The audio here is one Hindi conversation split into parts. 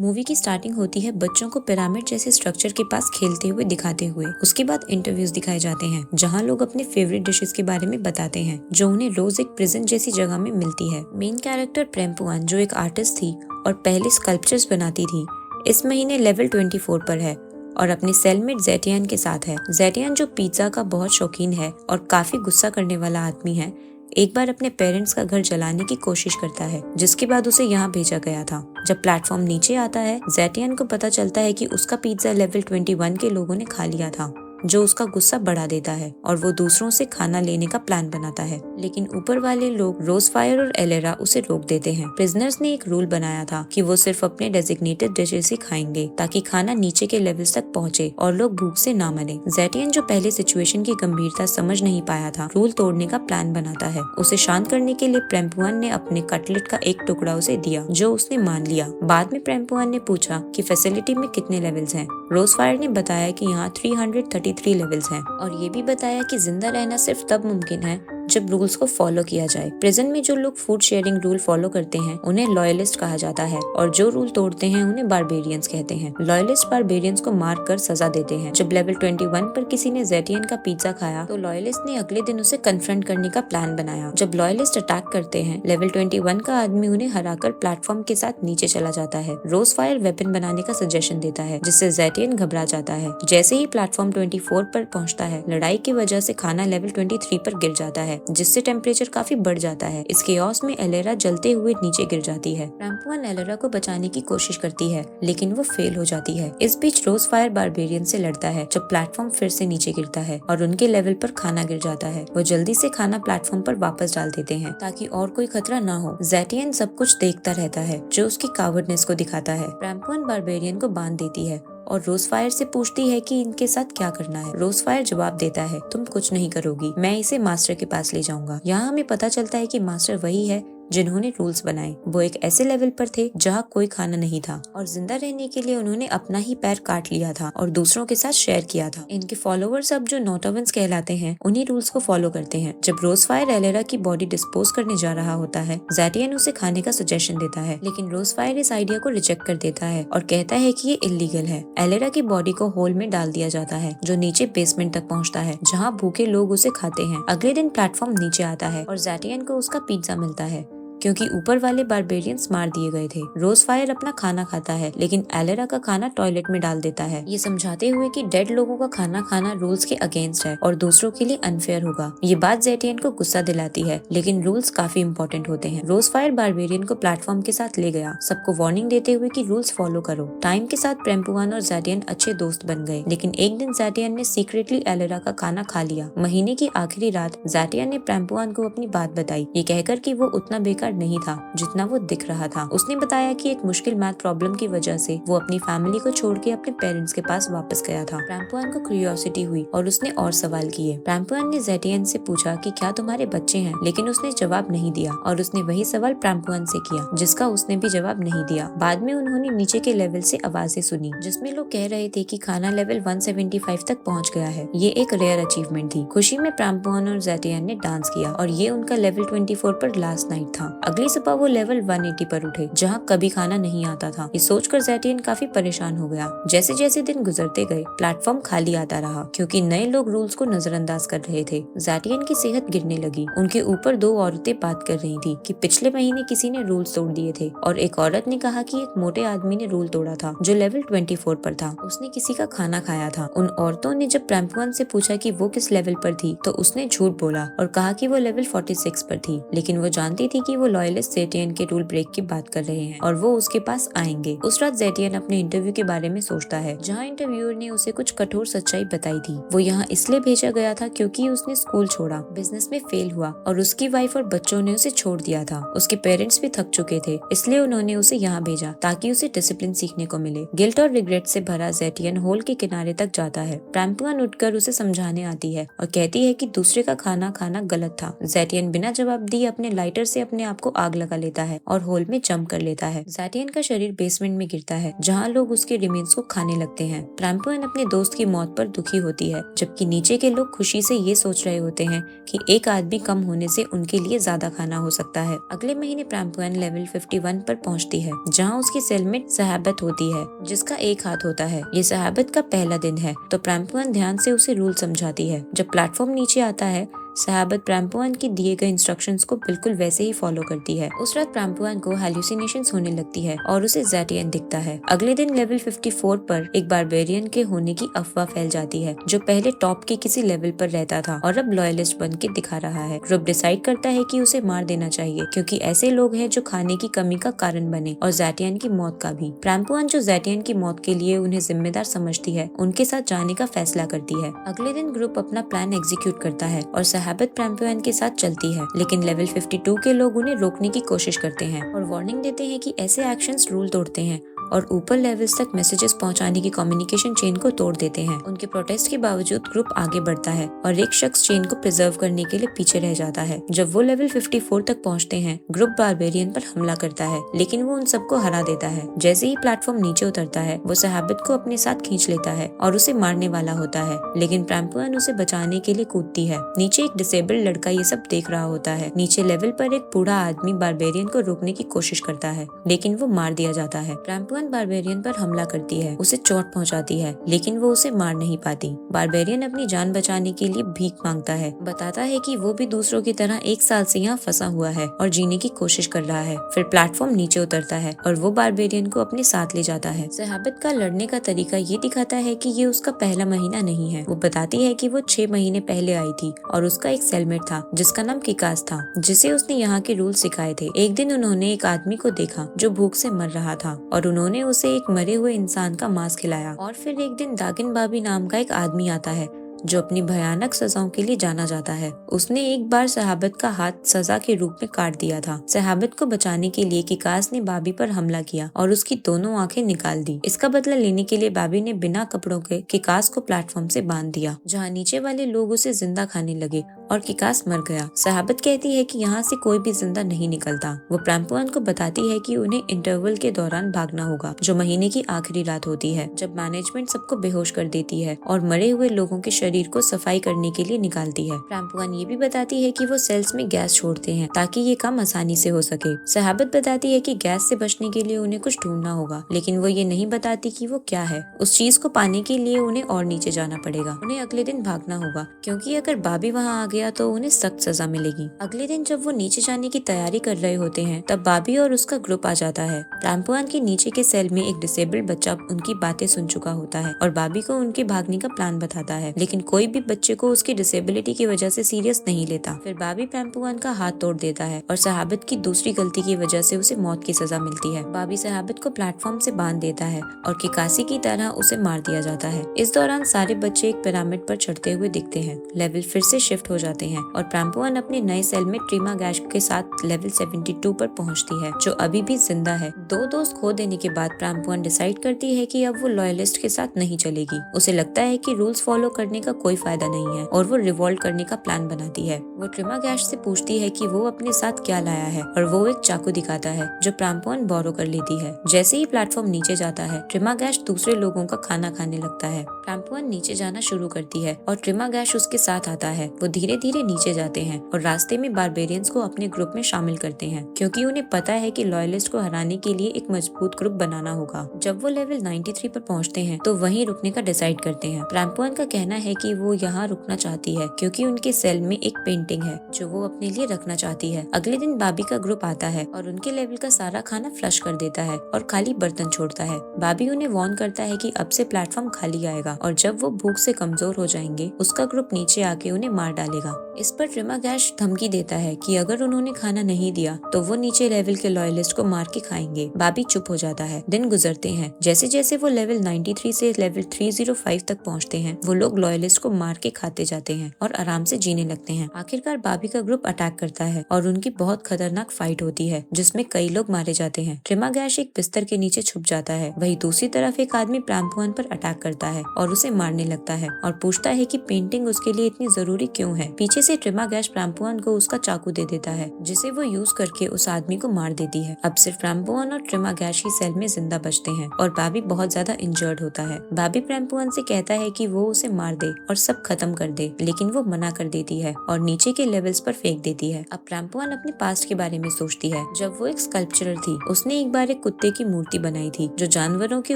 मूवी की स्टार्टिंग होती है बच्चों को पिरामिड जैसे स्ट्रक्चर के पास खेलते हुए दिखाते हुए। उसके बाद इंटरव्यूज दिखाए जाते हैं जहां लोग अपने फेवरेट डिशेस के बारे में बताते हैं जो उन्हें रोज एक प्रिजन जैसी जगह में मिलती है। मेन कैरेक्टर प्रेमपुआन जो एक आर्टिस्ट थी और पहले स्कल्पचर्स बनाती थी, इस महीने लेवल 24 पर है और अपने सेलमेट जेटियन के साथ है। जेटियन जो पिज्जा का बहुत शौकीन है और काफी गुस्सा करने वाला आदमी है, एक बार अपने पेरेंट्स का घर जलाने की कोशिश करता है, जिसके बाद उसे यहाँ भेजा गया था। जब प्लेटफॉर्म नीचे आता है, जेटियन को पता चलता है कि उसका पिज्जा लेवल 21 के लोगों ने खा लिया था, जो उसका गुस्सा बढ़ा देता है और वो दूसरों से खाना लेने का प्लान बनाता है। लेकिन ऊपर वाले लोग रोजफायर और एलेरा उसे रोक देते हैं। प्रिजनर्स ने एक रूल बनाया था कि वो सिर्फ अपने डेजिग्नेटेड डिशेस ही खाएंगे ताकि खाना नीचे के लेवल्स तक पहुंचे और लोग भूख से ना मरे। जेटियन जो पहले सिचुएशन की गंभीरता समझ नहीं पाया था, रूल तोड़ने का प्लान बनाता है। उसे शांत करने के लिए प्रेमपुआन ने अपने कटलेट का एक टुकड़ा उसे दिया, जो उसने मान लिया। बाद में प्रेमपुआन ने पूछा कि फैसिलिटी में कितने लेवल्स हैं। रोजफायर ने बताया कि यहाँ 333 लेवल्स हैं और ये भी बताया कि जिंदा रहना सिर्फ तब मुमकिन है जब रूल्स को फॉलो किया जाए। प्रिजन में जो लोग फूड शेयरिंग रूल फॉलो करते हैं उन्हें लॉयलिस्ट कहा जाता है और जो रूल तोड़ते हैं उन्हें बारबेरियंस कहते हैं। लॉयलिस्ट बारबेरियंस को मार कर सजा देते हैं। जब लेवल 21 पर किसी ने जेटियन का पिज्जा खाया तो लॉयलिस्ट ने अगले दिन उसे कन्फ्रंट करने का प्लान बनाया। जब लॉयलिस्ट अटैक करते हैं, लेवल 21 का आदमी उन्हें हराकर प्लेटफॉर्म के साथ नीचे चला जाता है। रोजफायर वेपन बनाने का सजेशन देता है, जिससे जेटियन घबरा जाता है। जैसे ही प्लेटफॉर्म 24 पर पहुंचता है, लड़ाई की वजह से खाना लेवल 23 पर गिर जाता है, जिससे टेम्परेचर काफी बढ़ जाता है। इस केओस में एलेरा जलते हुए नीचे गिर जाती है। प्रेमपुआन एलेरा को बचाने की कोशिश करती है, लेकिन वो फेल हो जाती है। इस बीच रोजफायर बारबेरियन से लड़ता है जब प्लेटफॉर्म फिर से नीचे गिरता है और उनके लेवल पर खाना गिर जाता है। वो जल्दी से खाना प्लेटफॉर्म पर वापस डाल देते हैं ताकि और कोई खतरा ना हो। जेटियन सब कुछ देखता रहता है, जो उसकी कावर्डनेस को दिखाता है। प्रेमपुआन बारबेरियन को बांध देती है और रोजफायर से पूछती है कि इनके साथ क्या करना है। रोजफायर जवाब देता है, तुम कुछ नहीं करोगी, मैं इसे मास्टर के पास ले जाऊंगा। यहाँ हमें पता चलता है कि मास्टर वही है जिन्होंने रूल्स बनाए। वो एक ऐसे लेवल पर थे जहाँ कोई खाना नहीं था और जिंदा रहने के लिए उन्होंने अपना ही पैर काट लिया था और दूसरों के साथ शेयर किया था। इनके फॉलोअर्स अब जो नोटावंस कहलाते हैं, उन्हीं रूल्स को फॉलो करते हैं। जब रोजफायर एलेरा की बॉडी डिस्पोज करने जा रहा होता है, जेटियन उसे खाने का सजेशन देता है, लेकिन रोजफायर इस आइडिया को रिजेक्ट कर देता है और कहता है कि ये इलीगल है। एलेरा की बॉडी को होल में डाल दिया जाता है जो नीचे बेसमेंट तक पहुँचता है, जहाँ भूखे लोग उसे खाते हैं। अगले दिन प्लेटफॉर्म नीचे आता है और जेटियन को उसका पिज्जा मिलता है क्योंकि ऊपर वाले बारबेरियंस मार दिए गए थे। रोजफायर अपना खाना खाता है, लेकिन एलेरा का खाना टॉयलेट में डाल देता है, ये समझाते हुए कि डेड लोगों का खाना खाना रूल्स के अगेंस्ट है और दूसरों के लिए अनफेयर होगा। ये बात जेटियन को गुस्सा दिलाती है, लेकिन रूल्स काफी इम्पोर्टेंट होते हैं। रोजफायर बारबेरियन को प्लेटफॉर्म के साथ ले गया, सबको वार्निंग देते हुए कि रूल्स फॉलो करो। टाइम के साथ प्रेमपुआन और जेटियन अच्छे दोस्त बन गए, लेकिन एक दिन जेटियन ने सीक्रेटली एलेरा का खाना खा लिया। महीने की आखिरी रात जेटियन ने प्रेमपुआन को अपनी बात बताई, ये कहकर कि वो उतना बेकार नहीं था जितना वो दिख रहा था। उसने बताया कि एक मुश्किल मैथ प्रॉब्लम की वजह से वो अपनी फैमिली को छोड़ के अपने पेरेंट्स के पास वापस गया था। प्रेमपुआन को क्यूरियोसिटी हुई और उसने और सवाल किए। प्रेमपुआन ने जेटियन से पूछा कि क्या तुम्हारे बच्चे हैं, लेकिन उसने जवाब नहीं दिया और उसने वही सवाल प्रेमपुआन से किया, जिसका उसने भी जवाब नहीं दिया। बाद में उन्होंने नीचे के लेवल से आवाजें सुनी, जिसमें लोग कह रहे थे कि खाना लेवल 175 तक पहुंच गया है। ये एक रेयर अचीवमेंट थी। खुशी में प्रेमपुआन और जेटियन ने डांस किया और ये उनका लेवल 24 पर लास्ट नाइट था। अगली सुबह वो लेवल 180 पर उठे, जहाँ कभी खाना नहीं आता था। ये सोचकर जेटियन काफी परेशान हो गया। जैसे जैसे दिन गुजरते गए, प्लेटफॉर्म खाली आता रहा क्योंकि नए लोग रूल्स को नजरअंदाज कर रहे थे। जेटियन की सेहत गिरने लगी। उनके ऊपर दो औरतें बात कर रही थी कि पिछले महीने किसी ने रूल्स तोड़ दिए थे और एक औरत ने कहा कि एक मोटे आदमी ने रूल तोड़ा था जो लेवल 24 पर था। उसने किसी का खाना खाया था। उन औरतों ने जब प्रेमपुआन से पूछा कि वो किस लेवल पर थी, तो उसने झूठ बोला और कहा कि वो लेवल 46 पर थी, लेकिन वो जानती थी कि वो लॉयलिस्ट जेटियन के रूल ब्रेक की बात कर रहे हैं और वो उसके पास आएंगे। उस रात जेटियन अपने इंटरव्यू के बारे में सोचता है, जहाँ इंटरव्यूअर ने उसे कुछ कठोर सच्चाई बताई थी। वो यहाँ इसलिए भेजा गया था क्योंकि उसने स्कूल छोड़ा, बिजनेस में फेल हुआ और उसकी वाइफ और बच्चों ने उसे छोड़ दिया था। उसके पेरेंट्स भी थक चुके थे, इसलिए उन्होंने उसे यहाँ भेजा ताकि उसे डिसिप्लिन सीखने को मिले। गिल्ट और रिग्रेट से भरा जेटियन होल के किनारे तक जाता है। प्रेमपुआन उठकर उसे समझाने आती है और कहती है कि दूसरे का खाना खाना गलत था। जेटियन बिना जवाब दिए अपने लाइटर से अपने आप आप को आग लगा लेता है और होल में जंप कर लेता है। ज़ैटियन का शरीर बेसमेंट में गिरता है जहाँ लोग उसके रिमेन्स को खाने लगते हैं। प्रैम्पुअन अपने दोस्त की मौत पर दुखी होती है, जबकि नीचे के लोग खुशी से ये सोच रहे होते हैं कि एक आदमी कम होने से उनके लिए ज्यादा खाना हो सकता है। अगले महीने प्रैम्पुअन लेवल 51 पर पहुंचती है, जहां उसकी सेलमेट सहाबत होती है जिसका एक हाथ होता है। ये सहाबत का पहला दिन है, तो प्रैम्पुअन ध्यान से उसे रूल समझाती है। जब प्लेटफॉर्म नीचे आता है, सहाबत प्रैम्पुअन की दिए गए इंस्ट्रक्शंस को बिल्कुल वैसे ही फॉलो करती है। उस रात प्रैम्पुअन को हेलुसिनेशंस होने लगती है और उसे ज़ैटियन दिखता है। अगले दिन लेवल 54 पर एक बारबेरियन के होने की अफवाह फैल जाती है, जो पहले टॉप के किसी लेवल पर रहता था और अब लॉयलिस्ट बन के दिखा रहा है। ग्रुप डिसाइड करता है कि उसे मार देना चाहिए, क्योंकि ऐसे लोग हैं जो खाने की कमी का कारण बने, और ज़ैटियन की मौत का भी। प्रैम्पुअन, जो ज़ैटियन की मौत के लिए उन्हें जिम्मेदार समझती है, उनके साथ जाने का फैसला करती है। अगले दिन ग्रुप अपना प्लान एग्जीक्यूट करता है और सहाबत प्रैम्पुअन के साथ चलती है, लेकिन लेवल 52 के लोग उन्हें रोकने की कोशिश करते हैं और वार्निंग देते हैं कि ऐसे एक्शंस रूल तोड़ते हैं और ऊपर लेवल्स तक मैसेजेस पहुंचाने की कम्युनिकेशन चेन को तोड़ देते हैं। उनके प्रोटेस्ट के बावजूद ग्रुप आगे बढ़ता है और एक शख्स चेन को प्रिजर्व करने के लिए पीछे रह जाता है। जब वो लेवल 54 तक पहुंचते हैं, ग्रुप बारबेरियन पर हमला करता है, लेकिन वो उन सबको हरा देता है। जैसे ही प्लेटफॉर्म नीचे उतरता है, वो सहाबत को अपने साथ खींच लेता है और उसे मारने वाला होता है, लेकिन प्रैम्पुअन उसे बचाने के लिए कूदती है। नीचे एक डिसेबल्ड लड़का ये सब देख रहा होता है। नीचे लेवल पर एक बूढ़ा आदमी बारबेरियन को रोकने की कोशिश करता है, लेकिन वो मार दिया जाता है। प्रैम्पुअन बारबेरियन पर हमला करती है, उसे चोट पहुंचाती है, लेकिन वो उसे मार नहीं पाती। बारबेरियन अपनी जान बचाने के लिए भीख मांगता है, बताता है कि वो भी दूसरों की तरह 1 साल से यहाँ फंसा हुआ है और जीने की कोशिश कर रहा है। फिर प्लेटफॉर्म नीचे उतरता है और वो बारबेरियन को अपने साथ ले जाता है। सहाबत का लड़ने का तरीका ये दिखाता है कि ये उसका पहला महीना नहीं है। वो बताती है कि वो 6 महीने पहले आई थी और उसका एक सेलमेट था जिसका नाम किकास था, जिसे उसने यहाँ के रूल सिखाए थे। एक दिन उन्होंने एक आदमी को देखा जो भूख से मर रहा था और उन्होंने उसे एक मरे हुए इंसान का मांस खिलाया। और फिर एक दिन दागिन बाबी नाम का एक आदमी आता है जो अपनी भयानक सजाओं के लिए जाना जाता है। उसने एक बार सहाबत का हाथ सजा के रूप में काट दिया था। सहाबत को बचाने के लिए किकास ने बाबी पर हमला किया और उसकी दोनों आंखें निकाल दी। इसका बदला लेने के लिए बाबी ने बिना कपड़ों के किकास को प्लेटफॉर्म से बांध दिया, जहाँ नीचे वाले लोग उसे जिंदा खाने लगे और किकास मर गया। सहाबत कहती है कि यहाँ से कोई भी जिंदा नहीं निकलता। वो प्रैम्पुअन को बताती है कि उन्हें इंटरवल के दौरान भागना होगा, जो महीने की आखिरी रात होती है, जब मैनेजमेंट सबको बेहोश कर देती है और मरे हुए लोगों के शरीर को सफाई करने के लिए निकालती है। प्रैम्पुअन ये भी बताती है कि वो सेल्स में गैस छोड़ते हैं ताकि ये काम आसानी से हो सके। सहाबत बताती है कि गैस से बचने के लिए उन्हें कुछ ढूंढना होगा, लेकिन वो ये नहीं बताती कि वो क्या है। उस चीज को पाने के लिए उन्हें और नीचे जाना पड़ेगा। उन्हें अगले दिन भागना होगा, क्योंकि अगर बाबी वहाँ आ गया तो उन्हें सख्त सजा मिलेगी। अगले दिन जब वो नीचे जाने की तैयारी कर रहे होते हैं, तब बाबी और उसका ग्रुप आ जाता है। प्रैम्पुअन के नीचे के सेल में एक डिसेबल्ड बच्चा उनकी बातें सुन चुका होता है और बाबी को उनके भागने का प्लान बताता है, लेकिन कोई भी बच्चे को उसकी डिसेबिलिटी की वजह से सीरियस नहीं लेता। फिर बाबी प्रैम्पुअन का हाथ तोड़ देता है और सहाबत की दूसरी गलती की वजह से उसे मौत की सजा मिलती है। बाबी सहाबत को प्लेटफॉर्म से बांध देता है और किकासी की तरह उसे मार दिया जाता है। इस दौरान सारे बच्चे एक पिरामिड पर चढ़ते हुए दिखते हैं। लेवल फिर से शिफ्ट हो जाते हैं और प्रैम्पुअन अपने नए सेल में ट्रिमा गैश के साथ लेवल 72 पर पहुंचती है, जो अभी भी जिंदा है। 2 दोस्त खो देने के बाद प्रैम्पुअन डिसाइड करती है कि अब वो लॉयलिस्ट के साथ नहीं चलेगी। उसे लगता है कि रूल्स फॉलो करने का कोई फायदा नहीं है और वो रिवॉल्ट करने का प्लान बनाती है। वो ट्रिमा गैश से पूछती है कि वो अपने साथ क्या लाया है और वो एक चाकू दिखाता है जो प्रैम्पुअन बोरो कर लेती है। जैसे ही प्लेटफॉर्म नीचे जाता है, ट्रिमा गैश दूसरे लोगों का खाना खाने लगता है। प्रैम्पुअन नीचे जाना शुरू करती है और ट्रिमा गैश उसके साथ आता है। वो धीरे धीरे नीचे जाते हैं और रास्ते में बारबेरियंस को अपने ग्रुप में शामिल करते हैं, क्योंकि उन्हें पता है कि लॉयलिस्ट को हराने के लिए एक मजबूत ग्रुप बनाना होगा। जब वो लेवल 93 पर पहुंचते हैं, तो वहीं रुकने का डिसाइड करते हैं। प्रैम्पुअन का कहना है कि वो यहाँ रुकना चाहती है क्योंकि उनके सेल में एक पेंटिंग है जो वो अपने लिए रखना चाहती है। अगले दिन बाबी का ग्रुप आता है और उनके लेवल का सारा खाना फ्लश कर देता है और खाली बर्तन छोड़ता है। बाबी उन्हें वार्न करता है कि अब से प्लेटफॉर्म खाली आएगा और जब वो भूख से कमजोर हो जाएंगे, उसका ग्रुप नीचे आके उन्हें मार डालेगा। इस पर ट्रिमा गैश धमकी देता है कि अगर उन्होंने खाना नहीं दिया तो वो नीचे लेवल के लॉयलिस्ट को मार के खाएंगे। बाबी चुप हो जाता है। दिन गुजरते हैं। जैसे जैसे वो लेवल 93 से लेवल 305 तक पहुंचते हैं, वो लोग लॉयलिस्ट जर्नलिस्ट को मार के खाते जाते हैं और आराम से जीने लगते हैं। आखिरकार बाबी का ग्रुप अटैक करता है और उनकी बहुत खतरनाक फाइट होती है जिसमें कई लोग मारे जाते हैं। ट्रिमागैश एक बिस्तर के नीचे छुप जाता है। वहीं दूसरी तरफ एक आदमी प्राम्पुआन पर अटैक करता है और उसे मारने लगता है और पूछता है कि पेंटिंग उसके लिए इतनी जरूरी क्यों है। पीछे से ट्रिमागैश प्राम्पुआन को उसका चाकू दे देता है जिसे वो यूज करके उस आदमी को मार देती है। अब सिर्फ प्राम्पुआन और ट्रिमागैश ही सेल में जिंदा बचते हैं और बाबी बहुत ज्यादा इंजर्ड होता है। बाबी प्राम्पुआन से कहता है कि वो उसे मार दे और सब खत्म कर दे, लेकिन वो मना कर देती है और नीचे के लेवल्स पर फेंक देती है। अब प्राम्पुआन अपने पास्ट के बारे में सोचती है। जब वो एक स्कल्पचरर थी, उसने एक बार एक कुत्ते की मूर्ति बनाई थी जो जानवरों की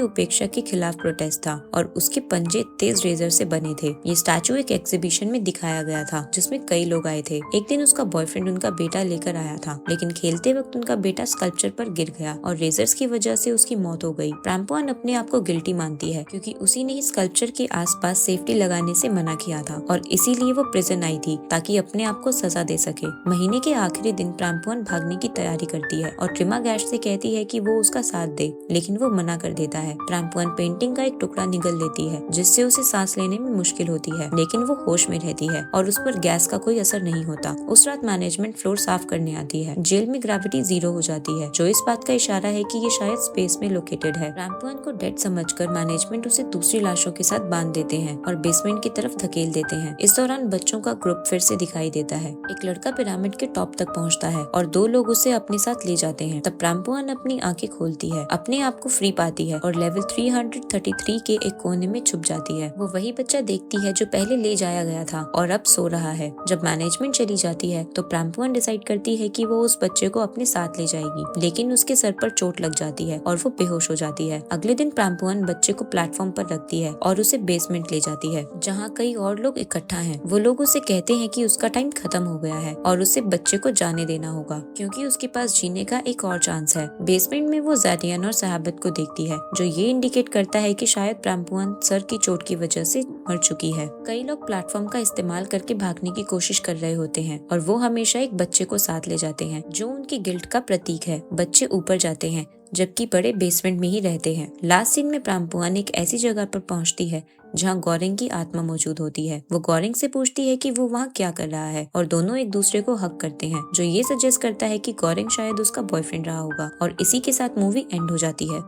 उपेक्षा के खिलाफ प्रोटेस्ट था और उसके पंजे तेज रेजर से बने थे। ये स्टैचू एक एग्जीबिशन में दिखाया गया था जिसमें कई लोग आए थे। एक दिन उसका बॉयफ्रेंड उनका बेटा लेकर आया था, लेकिन खेलते वक्त उनका बेटा स्कल्पचर पर गिर गया और रेजर्स की वजह से उसकी मौत हो गई। प्राम्पुआन अपने आप को गिल्टी मानती है क्योंकि उसी ने स्कल्पचर के आसपास सेफ्टी लगाने से मना किया था और इसीलिए वो प्रिजन आई थी ताकि अपने आप को सजा दे सके। महीने के आखिरी दिन प्राम्पुआन भागने की तैयारी करती है और ट्रिमागैश से कहती है कि वो उसका साथ दे, लेकिन वो मना कर देता है। प्राम्पुआन पेंटिंग का एक टुकड़ा निगल लेती है जिससे उसे सांस लेने में मुश्किल होती है, लेकिन वो होश में रहती है और उस पर गैस का कोई असर नहीं होता। उस रात मैनेजमेंट फ्लोर साफ करने आती है। जेल में ग्रेविटी 0 हो जाती है जो इस बात का इशारा है कि ये शायद स्पेस में लोकेटेड है। प्राम्पुआन को डेड समझकर मैनेजमेंट उसे दूसरी लाशों के साथ बांध देते हैं और बेसमेंट की तरफ धकेल देते हैं। इस दौरान बच्चों का ग्रुप फिर से दिखाई देता है। एक लड़का पिरामिड के टॉप तक पहुंचता है और 2 लोग उसे अपने साथ ले जाते हैं। तब प्राम्पुआन अपनी आंखें खोलती है, अपने आप को फ्री पाती है और लेवल 333 के एक कोने में छुप जाती है। वो वही बच्चा देखती है जो पहले ले जाया गया था और अब सो रहा है। जब मैनेजमेंट चली जाती है तो प्राम्पुआन डिसाइड करती है कि वो उस बच्चे को अपने साथ ले जाएगी, लेकिन उसके सर पर चोट लग जाती है और वो बेहोश हो जाती है। अगले दिन प्राम्पुआन बच्चे को प्लेटफॉर्म पर रखती है और उसे बेसमेंट ले जाती है जहाँ कई और लोग इकट्ठा हैं। वो लोग उसे कहते हैं कि उसका टाइम खत्म हो गया है और उसे बच्चे को जाने देना होगा क्योंकि उसके पास जीने का एक और चांस है। बेसमेंट में वो ज़ादियान और सहाबत को देखती है जो ये इंडिकेट करता है कि शायद प्राम्पुआन सर की चोट की वजह से मर चुकी है। कई लोग प्लेटफॉर्म का इस्तेमाल करके भागने की कोशिश कर रहे होते हैं और वो हमेशा एक बच्चे को साथ ले जाते हैं जो उनकी गिल्ट का प्रतीक है। बच्चे ऊपर जाते हैं जबकि बड़े बेसमेंट में ही रहते हैं। लास्ट सीन में प्राम्पुआन एक ऐसी जगह पर पहुंचती है जहां गौरेंग की आत्मा मौजूद होती है। वो गौरेंग से पूछती है कि वो वहां क्या कर रहा है और दोनों एक दूसरे को हक करते हैं जो ये सजेस्ट करता है कि गौरेंग शायद उसका बॉयफ्रेंड रहा होगा और इसी के साथ मूवी एंड हो जाती है।